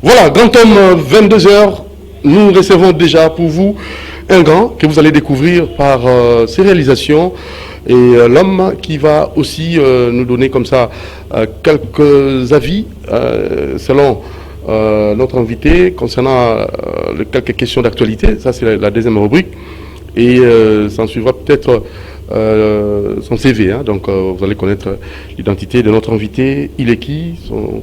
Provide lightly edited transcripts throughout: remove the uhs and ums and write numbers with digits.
Voilà, grand homme, 22 heures, nous recevons déjà pour vous un grand que vous allez découvrir par ses réalisations et l'homme qui va aussi nous donner comme ça quelques avis selon notre invité concernant quelques questions d'actualité. Ça, c'est la deuxième rubrique. Et s'en suivra peut-être son CV. Hein. Donc, vous allez connaître l'identité de notre invité. Il est qui, son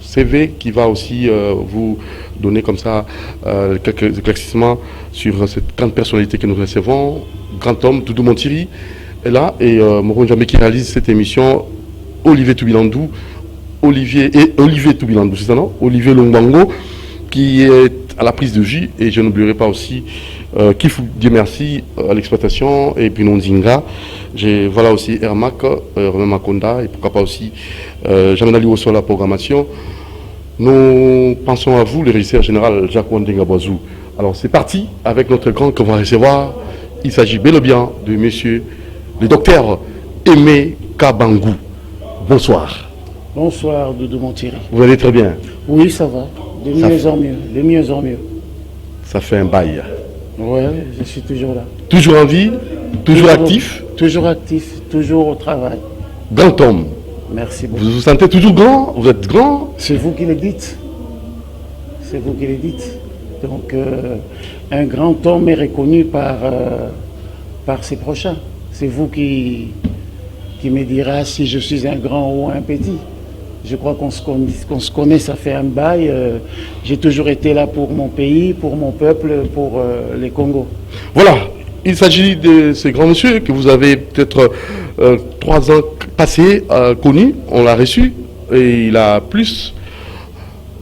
CV qui va aussi vous donner comme ça quelques éclaircissements sur cette grande personnalité que nous recevons. Grand homme, Doudou Montiri est là. Et Moron Jamé qui réalise cette émission, Olivier Toubilandou. Olivier Toubilandou, c'est ça, non? Olivier Longbango, qui est à la prise de jus. Et je n'oublierai pas aussi Kifou, Dieu merci, à l'exploitation. Et puis Nondinga. Voilà aussi Ermac, Romain Makonda. Et pourquoi pas aussi Jamena Liwo sur la programmation. Nous pensons à vous, le régisseur général Jacques Wandinga Boazou. Alors c'est parti avec notre grand qu'on va recevoir. Il s'agit bel et bien de monsieur le docteur Aimé Kabangou. Bonsoir. Bonsoir, Doudou Montiri. Vous allez très bien? Oui, ça va. De mieux en mieux. De mieux en mieux. Ça fait un bail. Oui, je suis toujours là. Toujours en vie? Toujours actif? Toujours actif, toujours au travail. Grand homme. Merci beaucoup. Vous vous sentez toujours grand? Vous êtes grand? C'est vous qui le dites. C'est vous qui le dites. Donc, un grand homme est reconnu par ses prochains. C'est vous qui me dira si je suis un grand ou un petit. Je crois qu'on se connaît, ça fait un bail. J'ai toujours été là pour mon pays, pour mon peuple, pour les Congos. Voilà, il s'agit de ce grand monsieur que vous avez peut-être 3 ans passés connu, on l'a reçu, et il a plus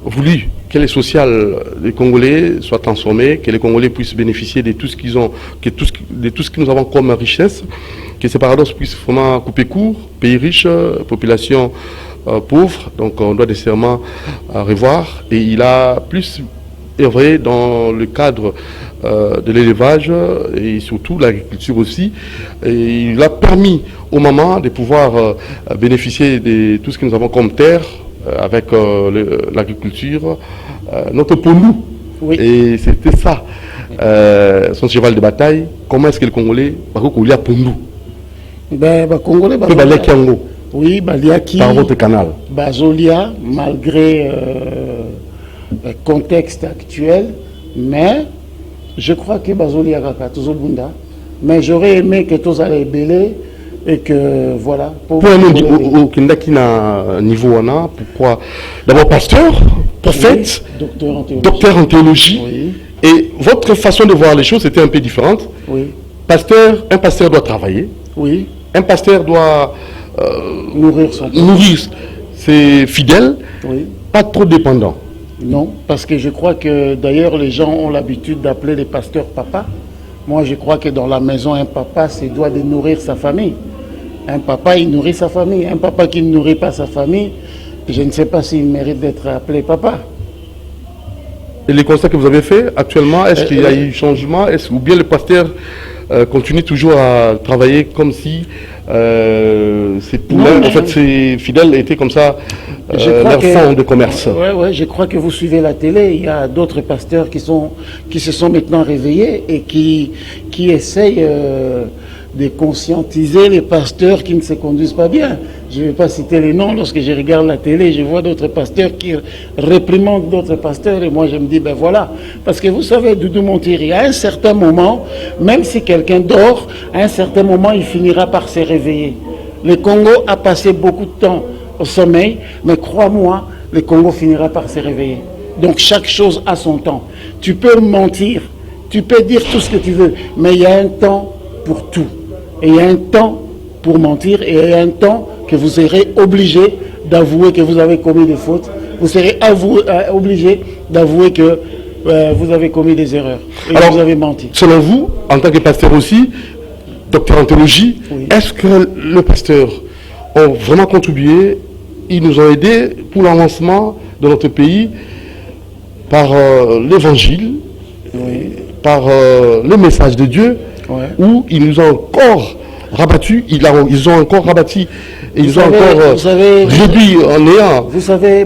voulu que les sociales des Congolais soient transformées, que les Congolais puissent bénéficier de tout ce qu'ils ont, de tout ce que nous avons comme richesse, que ces paradoxes puissent vraiment couper court, pays riche, population pauvre, donc on doit nécessairement revoir. Et il a plus œuvré dans le cadre de l'élevage et surtout l'agriculture aussi. Et il a permis aux mamans de pouvoir bénéficier de tout ce que nous avons comme terre avec l'agriculture, notre pondou. Oui. Et c'était ça, son cheval de bataille. Comment est-ce que les Congolais va pondou? Ben, Congolais, oui, Baliaki, par votre canal. Bazolia, malgré le contexte actuel, mais je crois que Bazolia Kaka, toujours Bunda. Mais j'aurais aimé que tous allaient belé et que voilà. Pour un au Kindakina niveau pourquoi? D'abord pasteur, prophète, oui, docteur en théologie. Oui. Et votre façon de voir les choses était un peu différente. Oui. Un pasteur doit travailler. Oui. Un pasteur doit nourrir ses fidèles, oui. Pas trop dépendant. Non, parce que je crois que d'ailleurs les gens ont l'habitude d'appeler les pasteurs papa. Moi je crois que dans la maison un papa doit de nourrir sa famille. Un papa il nourrit sa famille. Un papa qui ne nourrit pas sa famille, je ne sais pas s'il mérite d'être appelé papa. Et les constats que vous avez faits actuellement, est-ce qu'il y a eu changement, ou bien le pasteur continue toujours à travailler comme si ses fidèles étaient comme ça, leur fonds de commerce? Oui, je crois que vous suivez la télé. Il y a d'autres pasteurs qui se sont maintenant réveillés et qui essayent de conscientiser les pasteurs qui ne se conduisent pas bien. Je ne vais pas citer les noms. Lorsque je regarde la télé, je vois d'autres pasteurs qui réprimandent d'autres pasteurs et moi je me dis, ben voilà. Parce que vous savez, Doudou Montiri, à un certain moment, même si quelqu'un dort, à un certain moment, il finira par se réveiller. Le Congo a passé beaucoup de temps au sommeil, mais crois-moi, le Congo finira par se réveiller. Donc chaque chose a son temps. Tu peux mentir, tu peux dire tout ce que tu veux, mais il y a un temps pour tout. Et il y a un temps pour mentir et il y a un temps que vous serez obligé d'avouer que vous avez commis des fautes. Vous serez obligé d'avouer que vous avez commis des erreurs et que vous avez menti. Selon vous, en tant que pasteur aussi, docteur en théologie, oui. Est-ce que les pasteurs ont vraiment contribué, ils nous ont aidés pour l'avancement de notre pays par l'évangile, oui. Par le message de Dieu, ouais. Où ils nous ont encore rabattu, ils ont encore rabattu et ils ont encore réduit en néant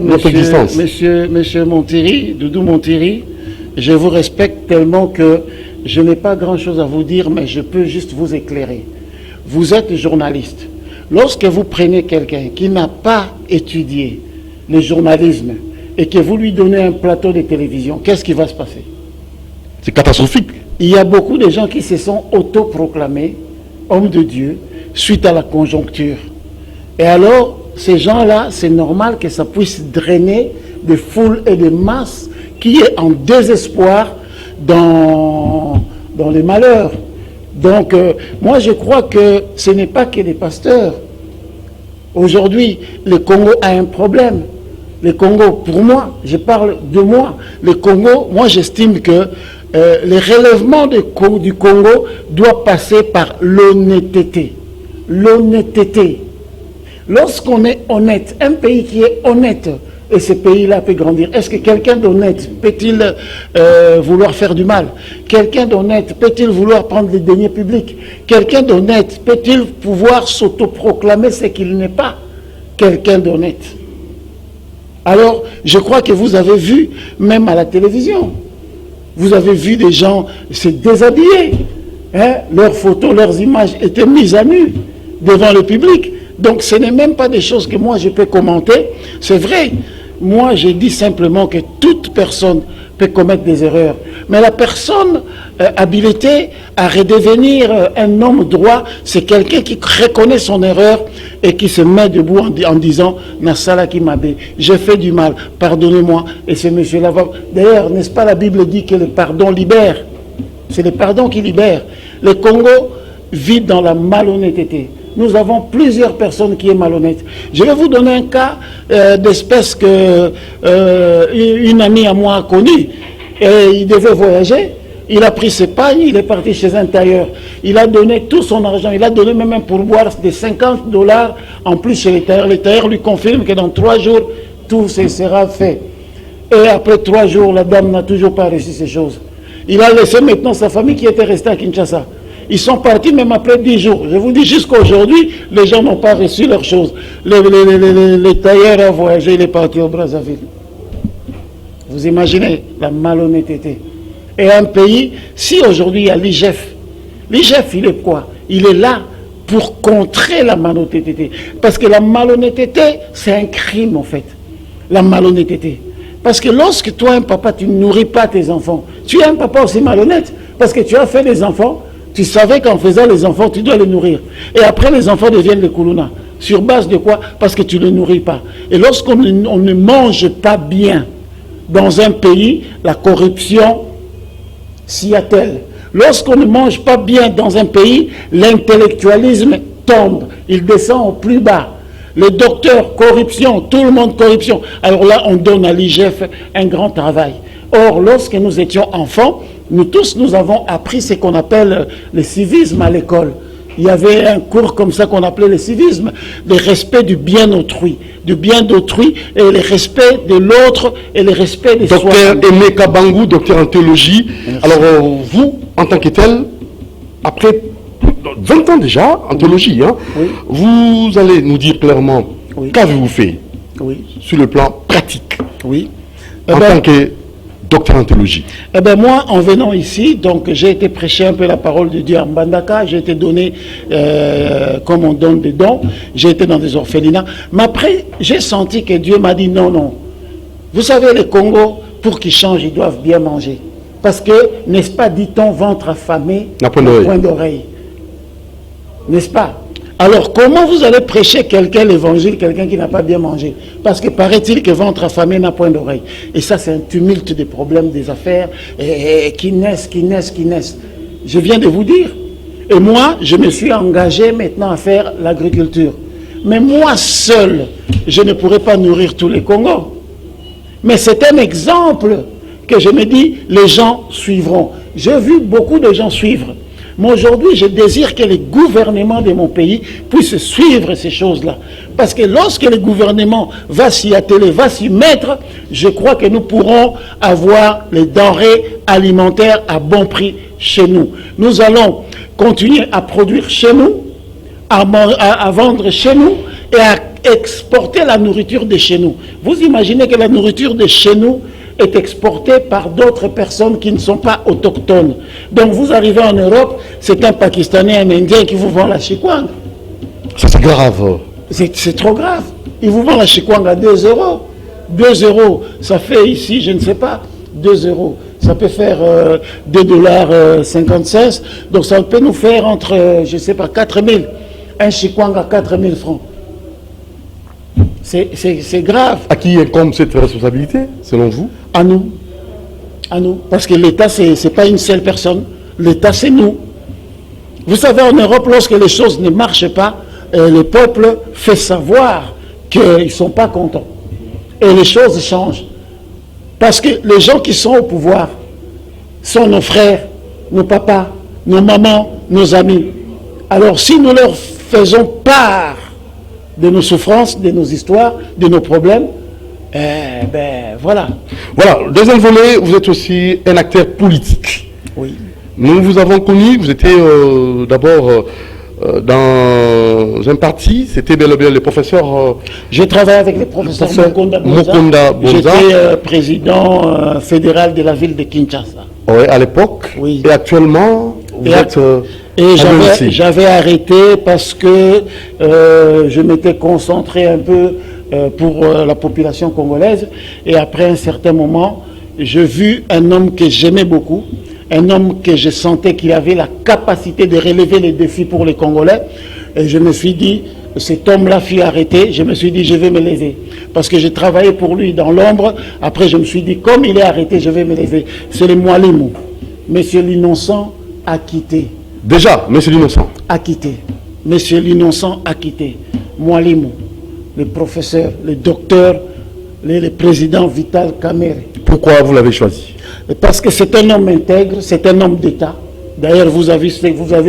notre existence. Monsieur Montieri, Doudou Montieri, je vous respecte tellement que je n'ai pas grand-chose à vous dire, mais je peux juste vous éclairer. Vous êtes journaliste. Lorsque vous prenez quelqu'un qui n'a pas étudié le journalisme et que vous lui donnez un plateau de télévision, qu'est-ce qui va se passer? C'est catastrophique. Il y a beaucoup de gens qui se sont autoproclamés hommes de Dieu suite à la conjoncture. Et alors, ces gens-là, c'est normal que ça puisse drainer des foules et des masses qui est en désespoir dans les malheurs. Donc, moi, je crois que ce n'est pas que les pasteurs. Aujourd'hui, le Congo a un problème. Le Congo, pour moi, je parle de moi. Le Congo, moi, j'estime que le relèvement du Congo doit passer par l'honnêteté. L'honnêteté. Lorsqu'on est honnête, un pays qui est honnête, et ce pays-là peut grandir. Est-ce que quelqu'un d'honnête peut-il vouloir faire du mal? Quelqu'un d'honnête peut-il vouloir prendre les deniers publics? Quelqu'un d'honnête peut-il pouvoir s'autoproclamer ce qu'il n'est pas? Quelqu'un d'honnête. Alors, je crois que vous avez vu, même à la télévision, vous avez vu des gens se déshabiller. Hein? Leurs photos, leurs images étaient mises à nu devant le public. Donc ce n'est même pas des choses que moi je peux commenter. C'est vrai, moi j'ai dit simplement que toute personne peut commettre des erreurs. Mais la personne habilitée à redevenir un homme droit, c'est quelqu'un qui reconnaît son erreur et qui se met debout en disant « Nasala qui m'a bé, j'ai fait du mal, pardonnez-moi ». Et ce monsieur-là va... D'ailleurs, n'est-ce pas, la Bible dit que le pardon libère. C'est le pardon qui libère. Le Congo vit dans la malhonnêteté. Nous avons plusieurs personnes qui sont malhonnêtes. Je vais vous donner un cas d'espèce que une amie à moi a connu. Et il devait voyager. Il a pris ses pagnes, il est parti chez un tailleur. Il a donné tout son argent. Il a donné même un pourboire de $50 en plus chez les tailleurs. Les tailleurs lui confirment que dans 3 jours, tout sera fait. Et après 3 jours, la dame n'a toujours pas reçu ces choses. Il a laissé maintenant sa famille qui était restée à Kinshasa. Ils sont partis même après 10 jours. Je vous dis, jusqu'à aujourd'hui, les gens n'ont pas reçu leurs choses. Les tailleurs ont voyagé, il est parti au Brazzaville. Vous imaginez la malhonnêteté. Et un pays, si aujourd'hui il y a l'IGF, l'IGF il est quoi? Il est là pour contrer la malhonnêteté. Parce que la malhonnêteté, c'est un crime en fait. La malhonnêteté. Parce que lorsque toi, un papa, tu ne nourris pas tes enfants, tu es un papa aussi malhonnête. Parce que tu as fait des enfants, tu savais qu'en faisant les enfants, tu dois les nourrir. Et après, les enfants deviennent des koulouna. Sur base de quoi? Parce que tu ne les nourris pas. Et lorsqu'on ne mange pas bien dans un pays, la corruption s'y attelle. Lorsqu'on ne mange pas bien dans un pays, l'intellectualisme tombe. Il descend au plus bas. Les docteurs, corruption, tout le monde corruption. Alors là, on donne à l'IGF un grand travail. Or, lorsque nous étions enfants, nous tous, nous avons appris ce qu'on appelle le civisme à l'école. Il y avait un cours comme ça qu'on appelait le civisme, le respect du bien d'autrui et le respect de l'autre et le respect des soi. Docteur Aimé Kabangou, docteur en théologie. Merci. Alors, vous, en tant que tel, après 20 ans déjà en théologie, hein, oui. Vous allez nous dire clairement qu'avez-vous fait sur le plan pratique en tant que docteur en théologie. Eh bien moi, en venant ici, donc j'ai été prêcher un peu la parole de Dieu en Mbandaka, j'ai été donné, comme on donne des dons, j'ai été dans des orphelinats, mais après, j'ai senti que Dieu m'a dit non, non. Vous savez, les Congos, pour qu'ils changent, ils doivent bien manger. Parce que, n'est-ce pas, dit-on, ventre affamé, point d'oreille. N'est-ce pas? Alors, comment vous allez prêcher quelqu'un l'évangile, quelqu'un qui n'a pas bien mangé? Parce que paraît-il que ventre affamé n'a point d'oreille. Et ça, c'est un tumulte des problèmes, des affaires, qui naissent. Je viens de vous dire. Et moi, je me suis engagé maintenant à faire l'agriculture. Mais moi seul, je ne pourrais pas nourrir tous les Congos. Mais c'est un exemple que je me dis, les gens suivront. J'ai vu beaucoup de gens suivre. Mais aujourd'hui, je désire que les gouvernements de mon pays puissent suivre ces choses-là. Parce que lorsque le gouvernement va s'y atteler, va s'y mettre, je crois que nous pourrons avoir les denrées alimentaires à bon prix chez nous. Nous allons continuer à produire chez nous, à vendre chez nous, et à exporter la nourriture de chez nous. Vous imaginez que la nourriture de chez nous est exportée par d'autres personnes qui ne sont pas autochtones. Donc vous arrivez en Europe, c'est un Pakistanais, un Indien qui vous vend la chikwang. Ça, c'est grave. C'est trop grave. Il vous vend la chikwang à 2 euros. 2 euros, ça fait ici, je ne sais pas, 2 euros. Ça peut faire 2,56 $. Donc ça peut nous faire entre, je ne sais pas, 4 000. Un chikwang à 4 000 francs. C'est grave. À qui incombe cette responsabilité, selon vous? À nous. À nous. Parce que l'État, ce n'est pas une seule personne. L'État, c'est nous. Vous savez, en Europe, lorsque les choses ne marchent pas, le peuple fait savoir qu'ils ne sont pas contents. Et les choses changent. Parce que les gens qui sont au pouvoir sont nos frères, nos papas, nos mamans, nos amis. Alors si nous leur faisons part de nos souffrances, de nos histoires, de nos problèmes, voilà. Voilà, deuxième volet, vous êtes aussi un acteur politique. Oui. Nous vous avons connu, vous étiez d'abord dans un parti, c'était bel et bien le professeur... J'ai travaillé avec le professeur Mokonda Bonza. J'étais président fédéral de la ville de Kinshasa. Oui, à l'époque. Oui. Et actuellement, vous êtes... Et j'avais arrêté parce que je m'étais concentré un peu pour la population congolaise. Et après un certain moment, j'ai vu un homme que j'aimais beaucoup, un homme que je sentais qu'il avait la capacité de relever les défis pour les Congolais. Et je me suis dit, cet homme-là fut arrêté, je me suis dit, je vais me lever. Parce que j'ai travaillé pour lui dans l'ombre. Après, je me suis dit, comme il est arrêté, je vais me lever. C'est le Mwalimu. Monsieur l'Innocent a quitté. Déjà, Monsieur l'Innocent a quitté. Monsieur l'Innocent a quitté. Mwalimu, le professeur, le docteur, le président Vital Kamerhe. Pourquoi vous l'avez choisi? Parce que c'est un homme intègre, c'est un homme d'État. D'ailleurs, vous avez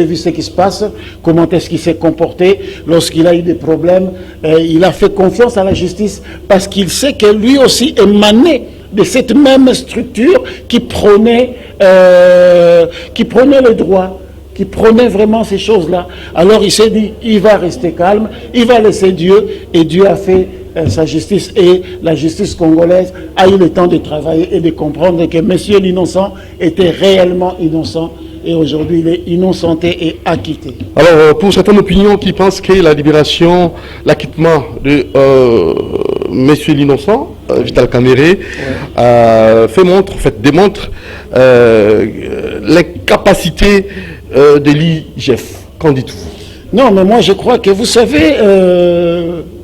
vu ce qui se passe, comment est-ce qu'il s'est comporté lorsqu'il a eu des problèmes. Il a fait confiance à la justice parce qu'il sait que lui aussi émanait de cette même structure qui prônait le droit, qui prônait vraiment ces choses-là. Alors il s'est dit, il va rester calme, il va laisser Dieu, et Dieu a fait sa justice, et la justice congolaise a eu le temps de travailler et de comprendre que Monsieur l'Innocent était réellement innocent, et aujourd'hui il est innocenté et acquitté. Alors pour certaines opinions qui pensent que la libération, l'acquittement de Monsieur l'Innocent, Vital Kamerhe, démontre les capacités de l'IGF. Qu'en dites-vous? Non, mais moi je crois que, vous savez,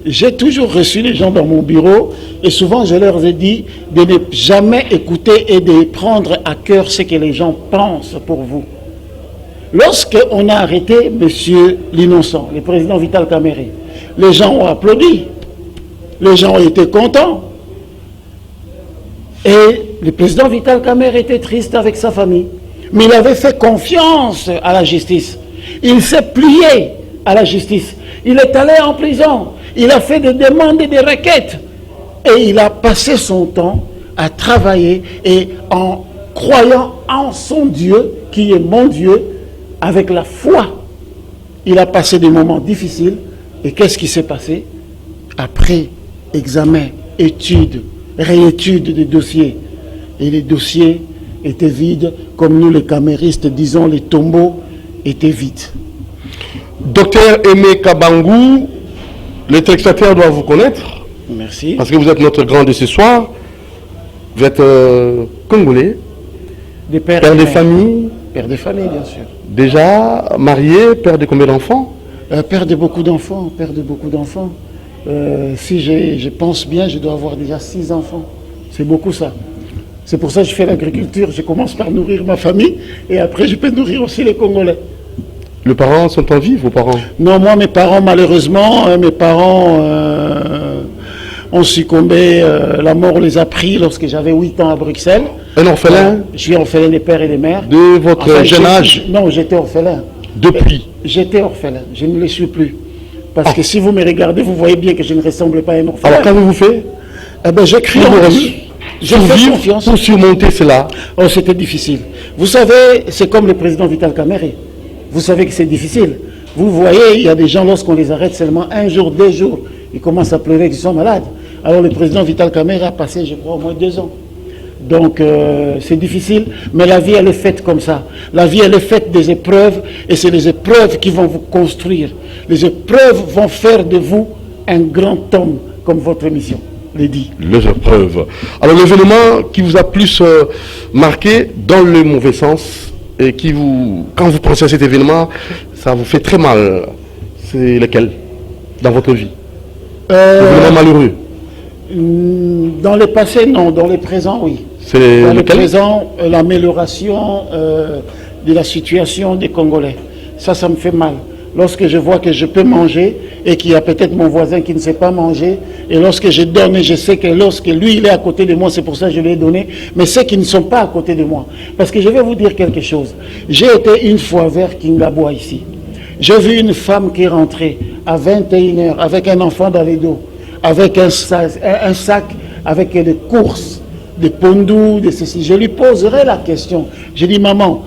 j'ai toujours reçu les gens dans mon bureau et souvent je leur ai dit de ne jamais écouter et de prendre à cœur ce que les gens pensent pour vous. Lorsqu'on a arrêté Monsieur l'Innocent, le président Vital Kamerhe, les gens ont applaudi, les gens ont été contents. Et le président Vital Kamerhe était triste avec sa famille. Mais il avait fait confiance à la justice. Il s'est plié à la justice. Il est allé en prison. Il a fait des demandes et des requêtes. Et il a passé son temps à travailler et en croyant en son Dieu, qui est mon Dieu, avec la foi. Il a passé des moments difficiles. Et qu'est-ce qui s'est passé? Après examen, étude, réétude des dossiers. Et les dossiers étaient vides, comme nous les caméristes disons, les tombeaux étaient vides. Docteur Aimé Kabangou, les téléspectateurs doivent vous connaître. Merci. Parce que vous êtes notre grand de ce soir. Vous êtes congolais, père de famille. Père de famille, bien sûr. Déjà marié, père de combien d'enfants? Père de beaucoup d'enfants, père de beaucoup d'enfants. Si je pense bien, je dois avoir déjà 6 enfants. C'est beaucoup ça. C'est pour ça que je fais l'agriculture. Je commence par nourrir ma famille et après je peux nourrir aussi les Congolais. Les parents sont en vie, vos parents? Non, moi, mes parents, malheureusement, ont succombé. La mort les a pris lorsque j'avais 8 ans à Bruxelles. Un orphelin? Je suis orphelin des pères et des mères. De votre jeune âge? Non, j'étais orphelin. Depuis? J'étais orphelin, je ne le suis plus. Parce que si vous me regardez, vous voyez bien que je ne ressemble pas à un orphelin. Alors qu'avez-vous fait? J'écris en vie. J'ai fait confiance. Pour surmonter cela? Oh, c'était difficile. Vous savez, c'est comme le président Vital Kamerhe. Vous savez que c'est difficile. Vous voyez, il y a des gens, lorsqu'on les arrête seulement un jour, 2 jours, ils commencent à pleurer qu'ils sont malades. Alors le président Vital Kamerhe a passé, je crois, au moins 2 ans. Donc c'est difficile, mais la vie elle est faite comme ça. La vie elle est faite des épreuves, et c'est les épreuves qui vont vous construire. Les épreuves vont faire de vous un grand homme, comme votre émission le dit. Les épreuves. Alors l'événement qui vous a plus marqué dans le mauvais sens, et qui vous, quand vous pensez à cet événement, ça vous fait très mal, c'est lequel dans votre vie? Événement malheureux. Dans le passé, non. Dans le présent, oui. C'est dans le lequel? présent, l'amélioration de la situation des Congolais. Ça me fait mal. Lorsque je vois que je peux manger et qu'il y a peut-être mon voisin qui ne sait pas manger, et lorsque je donne et je sais que lorsque lui il est à côté de moi, c'est pour ça que je lui ai donné, mais ceux qui ne sont pas à côté de moi. Parce que je vais vous dire quelque chose. J'ai été une fois vers Kingaboua ici. J'ai vu une femme qui est rentrée à 21h avec un enfant dans les dos, avec un sac avec des courses, des pondous, de ceci. Je lui poserai la question. Je dis, maman,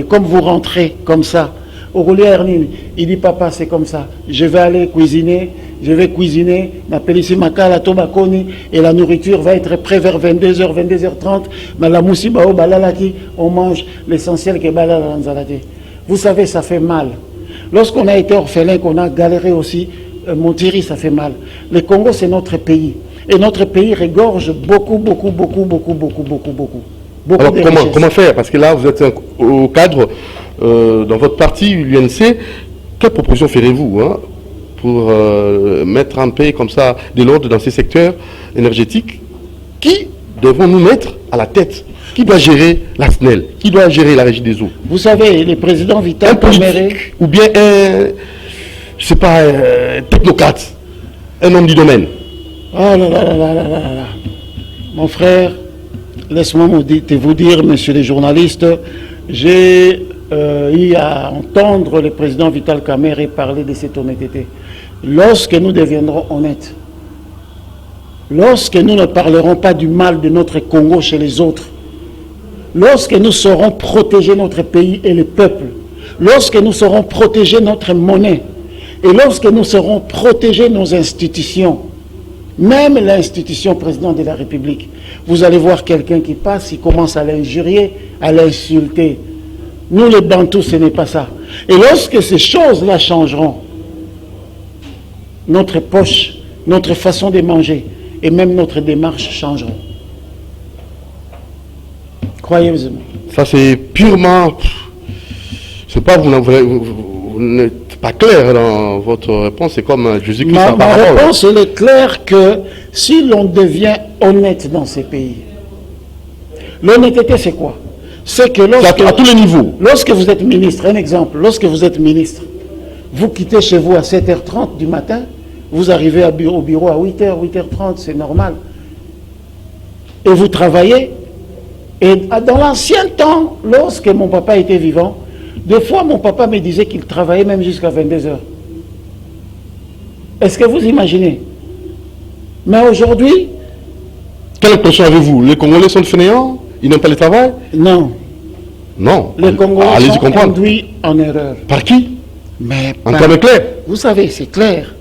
comme vous rentrez comme ça, il dit, papa, c'est comme ça. Je vais aller cuisiner, et la nourriture va être prête vers 22h, 22h30. Mais la moussiba, on mange l'essentiel que vous savez, ça fait mal. Lorsqu'on a été orphelin, qu'on a galéré aussi, Montiri, ça fait mal. Le Congo, c'est notre pays. Et notre pays regorge beaucoup. Alors comment faire? Parce que là, vous êtes au cadre, dans votre parti, l'UNC, quelle proposition ferez-vous pour mettre en paix comme ça de l'ordre dans ces secteurs énergétiques? Qui devons-nous mettre à la tête? Qui doit gérer la SNEL? Qui doit gérer la régie des eaux? Vous savez, le président Vital Kamerhe, ou bien un, je sais pas, un technocrate, un homme du domaine. Oh là là là là là là là. Mon frère, laisse-moi vous dire, messieurs les journalistes, j'ai eu à entendre le président Vital Kamerhe parler de cette honnêteté. Lorsque nous deviendrons honnêtes, lorsque nous ne parlerons pas du mal de notre Congo chez les autres, lorsque nous saurons protéger notre pays et le peuple, lorsque nous saurons protéger notre monnaie, et lorsque nous saurons protéger nos institutions, même l'institution président de la République, vous allez voir quelqu'un qui passe, il commence à l'injurier, à l'insulter. Nous les Bantous, ce n'est pas ça. Et lorsque ces choses-là changeront, notre poche, notre façon de manger et même notre démarche changeront. Croyez-vous. Ça c'est purement... C'est pas, vous n'êtes pas clair dans votre réponse, c'est comme Jésus-Christ. Ma réponse, elle est claire que si l'on devient honnête dans ces pays, l'honnêteté c'est quoi? C'est que lorsque, à tous les niveaux. Lorsque vous êtes ministre, un exemple, lorsque vous êtes ministre, vous quittez chez vous à 7h30 du matin, vous arrivez au bureau à 8h, 8h30, c'est normal. Et vous travaillez. Et dans l'ancien temps, lorsque mon papa était vivant, des fois mon papa me disait qu'il travaillait même jusqu'à 22h. Est-ce que vous imaginez? Mais aujourd'hui... Quelle impression avez-vous? Les Congolais sont fainéants? Ils n'aiment pas le travail? Non. Non. Les Congolais sont induits en erreur. Par qui? Mais en termes clairs. Vous savez, c'est clair.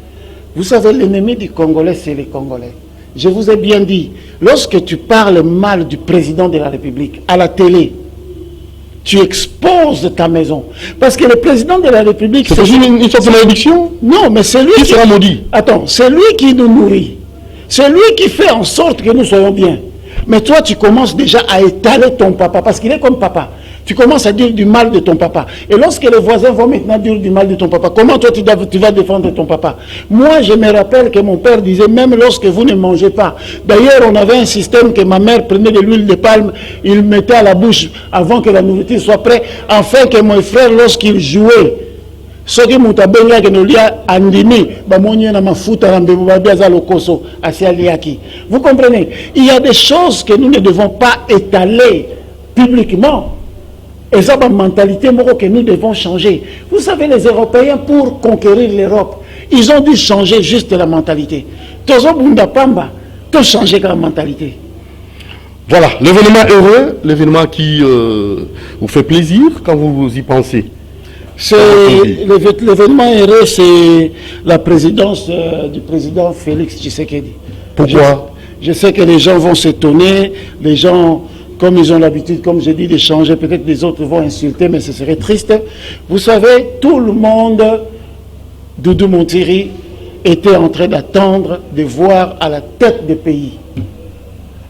Vous savez, l'ennemi du Congolais, c'est les Congolais. Je vous ai bien dit, lorsque tu parles mal du président de la République à la télé, tu exposes ta maison. Parce que le président de la République... C'est une sorte de malédiction? Non, mais c'est lui qui sera maudit. Attends, c'est lui qui nous nourrit. C'est lui qui fait en sorte que nous soyons bien. Mais toi, tu commences déjà à étaler ton papa, parce qu'il est comme papa. Tu commences à dire du mal de ton papa. Et lorsque les voisins vont maintenant dire du mal de ton papa, comment toi tu vas défendre ton papa? Moi, je me rappelle que mon père disait, même lorsque vous ne mangez pas. D'ailleurs, on avait un système que ma mère prenait de l'huile de palme, il mettait à la bouche avant que la nourriture soit prête, afin que mon frère, lorsqu'il jouait, vous comprenez? Il y a des choses que nous ne devons pas étaler publiquement. Et ça, la mentalité que nous devons changer. Vous savez, les Européens, pour conquérir l'Europe, ils ont dû changer juste la mentalité. Tozo Bunda Pamba, tout changer la mentalité. Voilà, l'événement heureux, l'événement qui vous fait plaisir quand vous y pensez. L'événement heureux, c'est la présidence du président Félix Tshisekedi. Pourquoi? Je sais que les gens vont s'étonner, les gens, comme ils ont l'habitude, comme j'ai dit, d'échanger, peut-être les autres vont insulter, mais ce serait triste. Vous savez, tout le monde, Doudou Montiri, était en train d'attendre de voir à la tête du pays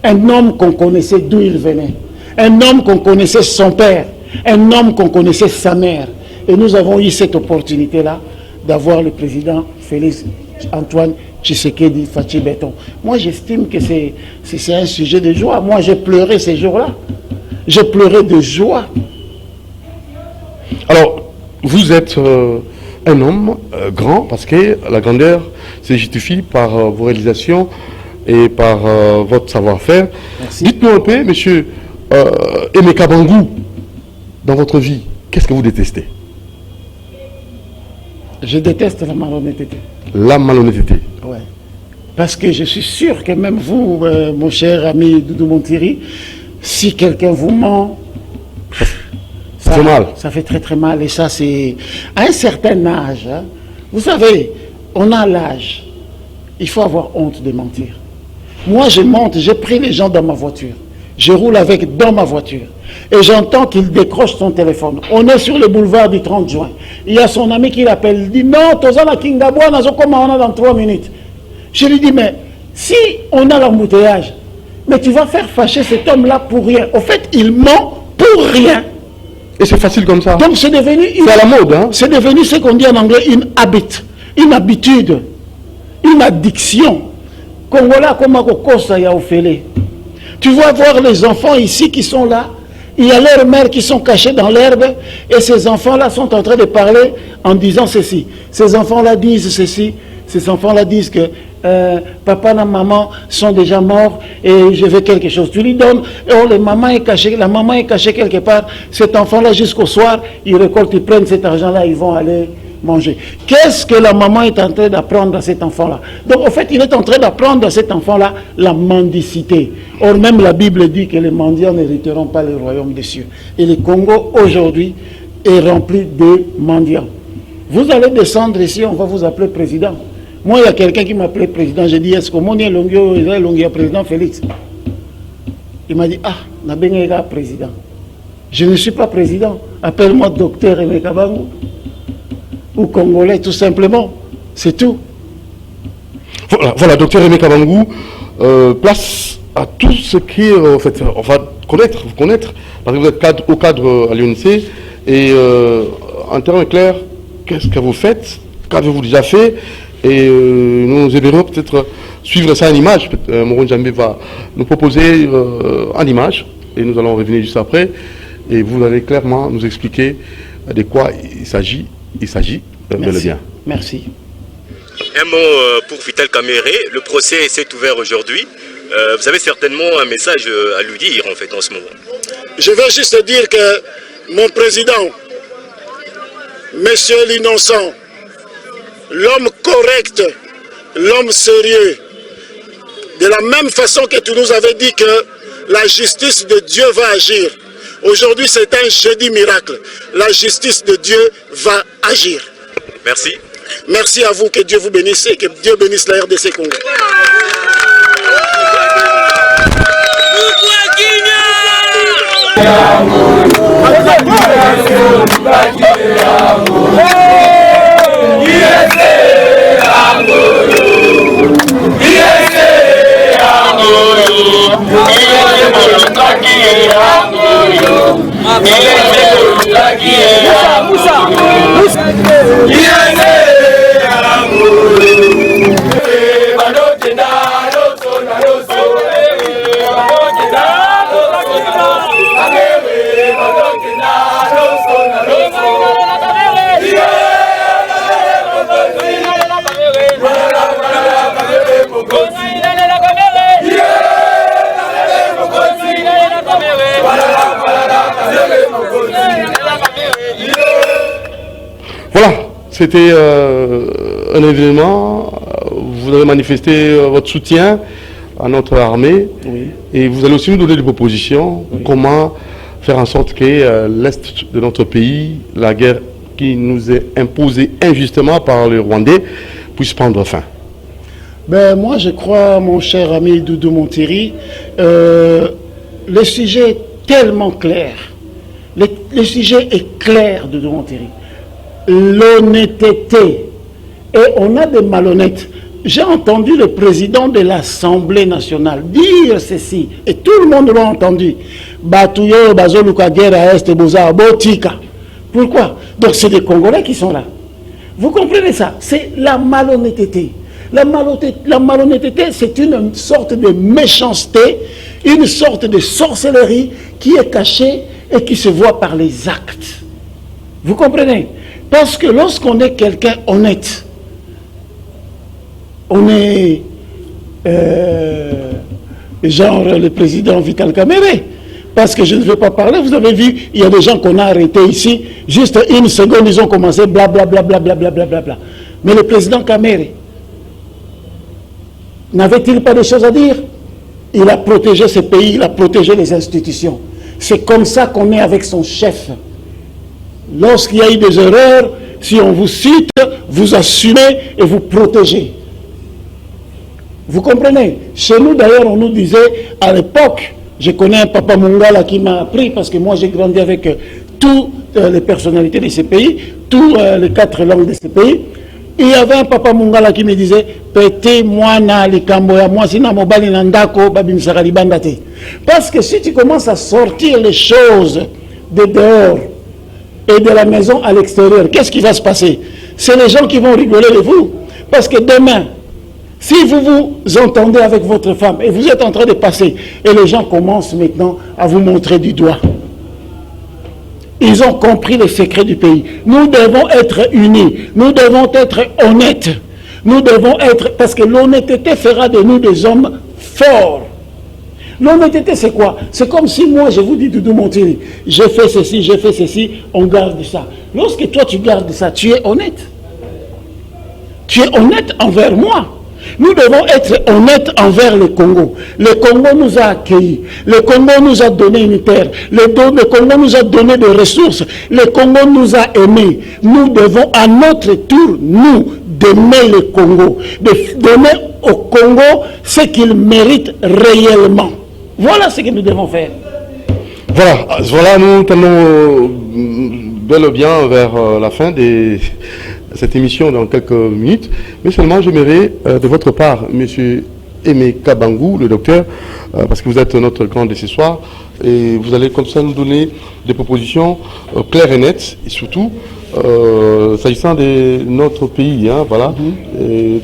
un homme qu'on connaissait d'où il venait, un homme qu'on connaissait son père, un homme qu'on connaissait sa mère. Et nous avons eu cette opportunité-là d'avoir le président Félix Antoine Tshisekedi Fachi Béton. Moi, j'estime que c'est un sujet de joie. Moi, j'ai pleuré ces jours-là. J'ai pleuré de joie. Alors, vous êtes un homme grand, parce que la grandeur se justifie par vos réalisations et par votre savoir-faire. Dites-nous un peu, monsieur Emeka Bangou, dans votre vie, qu'est-ce que vous détestez? Je déteste la malhonnêteté. La malhonnêteté. Ouais. Parce que je suis sûr que même vous, mon cher ami Doudou Montiri, si quelqu'un vous ment, ça fait mal. Ça fait très très mal. Et ça, c'est à un certain âge. Hein, vous savez, on a l'âge. Il faut avoir honte de mentir. Moi, je monte, j'ai pris les gens dans ma voiture. Je roule avec dans ma voiture. Et j'entends qu'il décroche son téléphone. On est sur le boulevard du 30 juin. Il y a son ami qui l'appelle. Il dit, non, Tozana Kingabwa, on a dans 3 minutes. Je lui dis, mais si on a l'embouteillage, mais tu vas faire fâcher cet homme-là pour rien. Au fait, il ment pour rien. Et c'est facile comme ça. Donc c'est devenu... C'est à la mode, hein? C'est devenu ce qu'on dit en anglais, une habitude, une addiction. Congolais comme Kokosa Yaoufele. Tu vas voir les enfants ici qui sont là. Il y a leurs mères qui sont cachées dans l'herbe. Et ces enfants-là sont en train de parler en disant ceci. Ces enfants-là disent ceci. Ces enfants-là disent que papa et maman sont déjà morts et je veux quelque chose. Tu lui donnes, oh, la maman est cachée quelque part. Cet enfant-là, jusqu'au soir, ils récoltent, ils prennent cet argent-là, ils vont aller manger. Qu'est-ce que la maman est en train d'apprendre à cet enfant-là? Donc, en fait, il est en train d'apprendre à cet enfant-là la mendicité. Or, même la Bible dit que les mendiants n'hériteront pas le royaume des cieux. Et le Congo, aujourd'hui, est rempli de mendiants. Vous allez descendre ici, on va vous appeler président. Moi, il y a quelqu'un qui m'a appelé président. J'ai dit, est-ce que mon Longio président Félix? Il m'a dit, ah, Nabenga président. Je ne suis pas président. Appelle-moi docteur Emeka Bangou. Ou Congolais, tout simplement. C'est tout. Voilà, docteur Emeka Bangou, place à tout ce qui en fait, on va vous connaître, parce que vous êtes au cadre à l'UNC, et en termes clairs, qu'est-ce que vous faites? Qu'avez-vous déjà fait? Et nous aimerons peut-être suivre ça en image. Moron Djambé va nous proposer en image, et nous allons revenir juste après, et vous allez clairement nous expliquer de quoi il s'agit. Bien. Merci. Un mot pour Vital Kamerhe. Le procès s'est ouvert aujourd'hui. Vous avez certainement un message à lui dire en fait en ce moment. Je vais juste dire que mon président, Monsieur l'innocent, l'homme correct, l'homme sérieux, de la même façon que tu nous avais dit que la justice de Dieu va agir. Aujourd'hui, c'est un jeudi miracle. La justice de Dieu va agir. Merci. Merci à vous, que Dieu vous bénisse et que Dieu bénisse la RDC Congo. Voilà, c'était un événement. Vous avez manifesté votre soutien à notre armée. Oui. Et vous allez aussi nous donner des propositions. Oui. Comment faire en sorte que l'Est de notre pays, la guerre qui nous est imposée injustement par les Rwandais puisse prendre fin? Ben, moi, je crois, mon cher ami Doudou Montéry, le sujet est tellement clair. Le sujet est clair, Doudou Montéry. L'honnêteté. Et on a des malhonnêtes. J'ai entendu le président de l'Assemblée nationale dire ceci, et tout le monde l'a entendu. Pourquoi? Donc c'est des Congolais qui sont là. Vous comprenez ça? C'est la malhonnêteté. La malhonnêteté, c'est une sorte de méchanceté, une sorte de sorcellerie qui est cachée et qui se voit par les actes. Vous comprenez? Parce que lorsqu'on est quelqu'un honnête, on est genre le président Vital Kamerhe. Parce que je ne veux pas parler, vous avez vu, il y a des gens qu'on a arrêtés ici, juste une seconde, ils ont commencé blablabla, blablabla, blablabla. Mais le président Kamerhe, n'avait-il pas de choses à dire? Il a protégé ce pays, il a protégé les institutions. C'est comme ça qu'on est avec son chef. Lorsqu'il y a eu des erreurs, si on vous cite, vous assumez et vous protégez. Vous comprenez? Chez nous, d'ailleurs, on nous disait, à l'époque, je connais un papa Mongala qui m'a appris, parce que moi j'ai grandi avec toutes les personnalités de ces pays, toutes les 4 langues de ces pays. Il y avait un papa Mongala qui me disait, Pété, moi, na likamboya, moi, sina mobali nandako, babimsara libandate. Parce que si tu commences à sortir les choses de dehors et de la maison à l'extérieur, qu'est-ce qui va se passer? C'est les gens qui vont rigoler de vous. Parce que demain, si vous vous entendez avec votre femme et vous êtes en train de passer, et les gens commencent maintenant à vous montrer du doigt. Ils ont compris les secrets du pays. Nous devons être unis, nous devons être honnêtes, nous devons être, parce que l'honnêteté fera de nous des hommes forts. L'honnêteté c'est quoi? C'est comme si moi je vous dis, Doudou Montéry, j'ai fait ceci, on garde ça. Lorsque toi tu gardes ça, tu es honnête. Tu es honnête envers moi. Nous devons être honnêtes envers le Congo. Le Congo nous a accueillis. Le Congo nous a donné une terre. Le Congo nous a donné des ressources. Le Congo nous a aimés. Nous devons à notre tour, nous, d'aimer le Congo. De donner au Congo ce qu'il mérite réellement. Voilà ce que nous devons faire. Voilà, nous tendons bel et bien vers la fin de cette émission dans quelques minutes, mais seulement j'aimerais de votre part, monsieur Aimé Kabangou, le docteur, parce que vous êtes notre grand ce soir, et vous allez comme ça nous donner des propositions claires et nettes, et surtout s'agissant de notre pays, hein, voilà,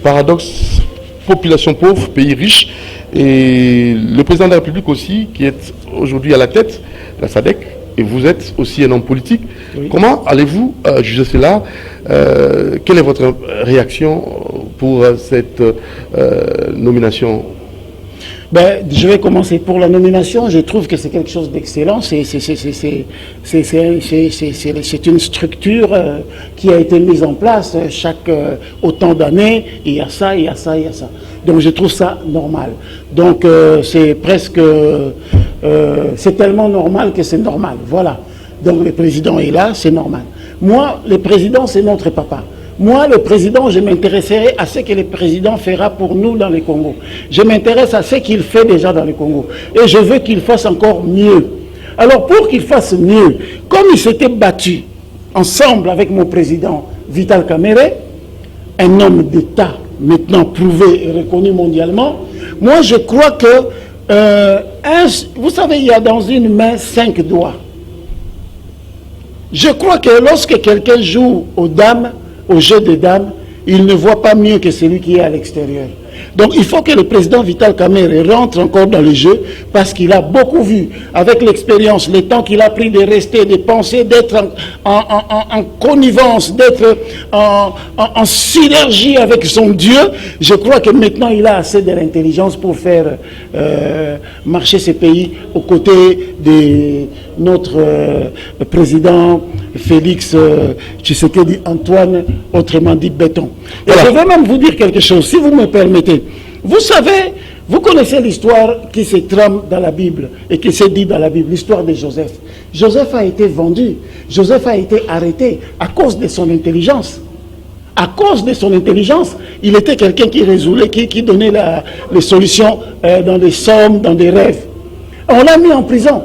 paradoxe, population pauvre, pays riche, et le président de la République aussi, qui est aujourd'hui à la tête de la SADC, et vous êtes aussi un homme politique. Oui. Comment allez-vous juger cela? Quelle est votre réaction pour cette nomination? Ben, je vais commencer pour la nomination. Je trouve que c'est quelque chose d'excellent. C'est une structure qui a été mise en place chaque autant d'années. Il y a ça, il y a ça, il y a ça. Donc je trouve ça normal. Donc c'est presque... c'est tellement normal que c'est normal. Voilà. Donc le président est là, c'est normal. Moi, le président, c'est notre papa. Moi, le président, je m'intéresserai à ce que le président fera pour nous dans le Congo. Je m'intéresse à ce qu'il fait déjà dans le Congo. Et je veux qu'il fasse encore mieux. Alors, pour qu'il fasse mieux, comme il s'était battu ensemble avec mon président Vital Kamerhe, un homme d'État maintenant prouvé et reconnu mondialement, moi, je crois que, vous savez, il y a dans une main 5 doigts. Je crois que lorsque quelqu'un joue aux dames, au jeu des dames, il ne voit pas mieux que celui qui est à l'extérieur. Donc il faut que le président Vital Kamerhe rentre encore dans le jeu parce qu'il a beaucoup vu, avec l'expérience, le temps qu'il a pris de rester, de penser, d'être en connivence, d'être en synergie avec son Dieu. Je crois que maintenant il a assez de l'intelligence pour faire marcher ce pays aux côtés de notre président Félix Tshisekedi Antoine, autrement dit Béton. Et je vais même vous dire quelque chose, si vous me permettez. Vous savez, Vous connaissez l'histoire qui se trame dans la Bible et qui s'est dit dans la Bible, l'histoire de Joseph. Joseph a été vendu, Joseph a été arrêté à cause de son intelligence. À cause de son intelligence, il était quelqu'un qui résolvait, qui donnait les solutions dans des sommes, dans des rêves. On l'a mis en prison.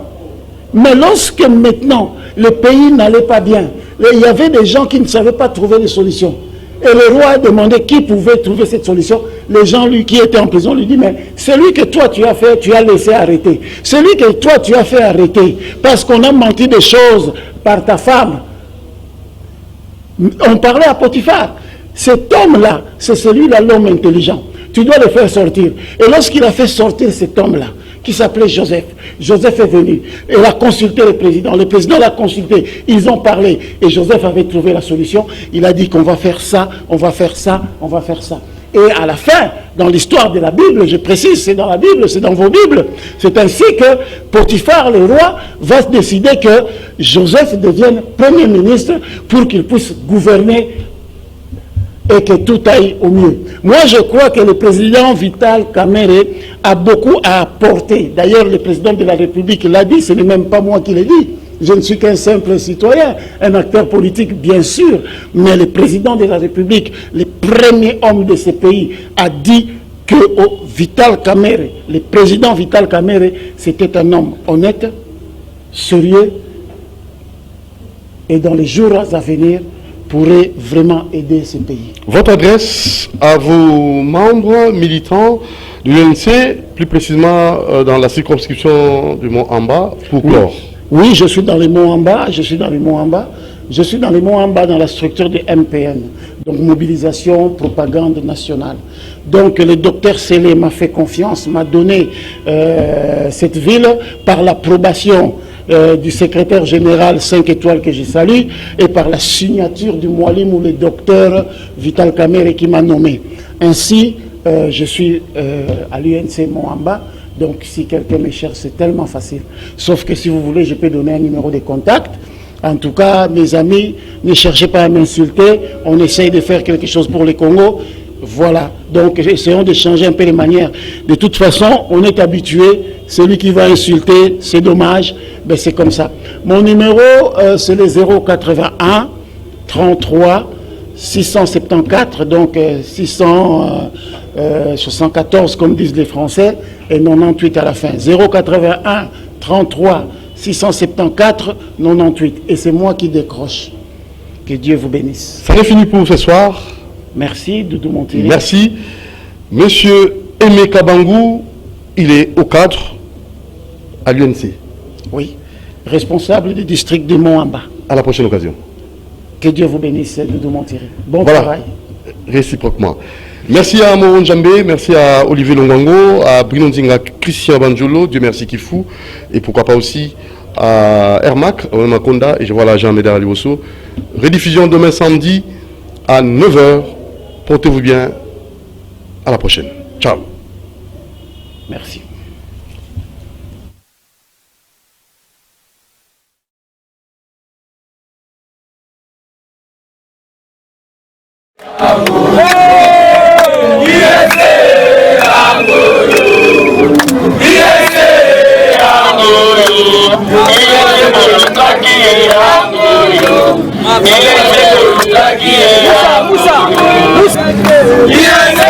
Mais lorsque maintenant le pays n'allait pas bien, il y avait des gens qui ne savaient pas trouver les solutions. Et le roi a demandé qui pouvait trouver cette solution. Les gens qui étaient en prison lui disent, mais celui que toi tu as fait, tu as laissé arrêter. Celui que toi tu as fait arrêter, parce qu'on a menti des choses par ta femme. On parlait à Potiphar. Cet homme-là, c'est celui-là, l'homme intelligent. Tu dois le faire sortir. Et lorsqu'il a fait sortir cet homme-là, qui s'appelait Joseph, Joseph est venu. Il a consulté le président l'a consulté. Ils ont parlé. Et Joseph avait trouvé la solution. Il a dit qu'on va faire ça, on va faire ça, on va faire ça. Et à la fin, dans l'histoire de la Bible, je précise, c'est dans la Bible, c'est dans vos Bibles, c'est ainsi que Potiphar, le roi, va décider que Joseph devienne premier ministre pour qu'il puisse gouverner et que tout aille au mieux. Moi, je crois que le président Vital Kamerhe a beaucoup à apporter. D'ailleurs, le président de la République l'a dit, ce n'est même pas moi qui l'ai dit. Je ne suis qu'un simple citoyen, un acteur politique, bien sûr. Mais le président de la République, le premier homme de ce pays, a dit que Vital Kamerhe, le président Vital Kamerhe, c'était un homme honnête, sérieux, et dans les jours à venir, pourrait vraiment aider ce pays. Votre adresse à vos membres militants de l'UNC, plus précisément dans la circonscription du Mont-Amba, pour clore. Oui, je suis dans les Monts-Amba, je suis dans les Monts-Amba. Je suis dans les Monts-Amba dans la structure de MPN, donc mobilisation, propagande nationale. Donc le docteur Sélé m'a fait confiance, m'a donné cette ville par l'approbation du secrétaire général 5 étoiles que je salue et par la signature du Moualim ou le docteur Vital Kamerhe qui m'a nommé. Ainsi, je suis à l'UNC Mont-Amba. Donc si quelqu'un me cherche, c'est tellement facile. Sauf que si vous voulez, je peux donner un numéro de contact. En tout cas, mes amis, ne cherchez pas à m'insulter. On essaye de faire quelque chose pour le Congo. Voilà. Donc essayons de changer un peu les manières. De toute façon, on est habitué. Celui qui va insulter, c'est dommage. Ben, c'est comme ça. Mon numéro, c'est le 081 33 674, donc 674 comme disent les Français, et 98 à la fin. 081 33 674 98. Et c'est moi qui décroche. Que Dieu vous bénisse. Ça est fini pour ce soir. Merci, Doudou Montiri. Merci. Monsieur Aimé Kabangou, il est au cadre à l'UNC. Oui, responsable du district de Mont-Amba. À la prochaine occasion. Que Dieu vous bénisse, Doudou Montiri. Bon voilà. Travail. Réciproquement. Merci à Moron Djambé, merci à Olivier Longango, à Bruno Nzinga, Christian Banjolo, Dieu merci Kifou, et pourquoi pas aussi à Ermac, à Makonda, et je vois là Jean-Médard Aliosso. Rediffusion demain samedi à 9h. Portez-vous bien. À la prochaine. Ciao. Merci. Musa.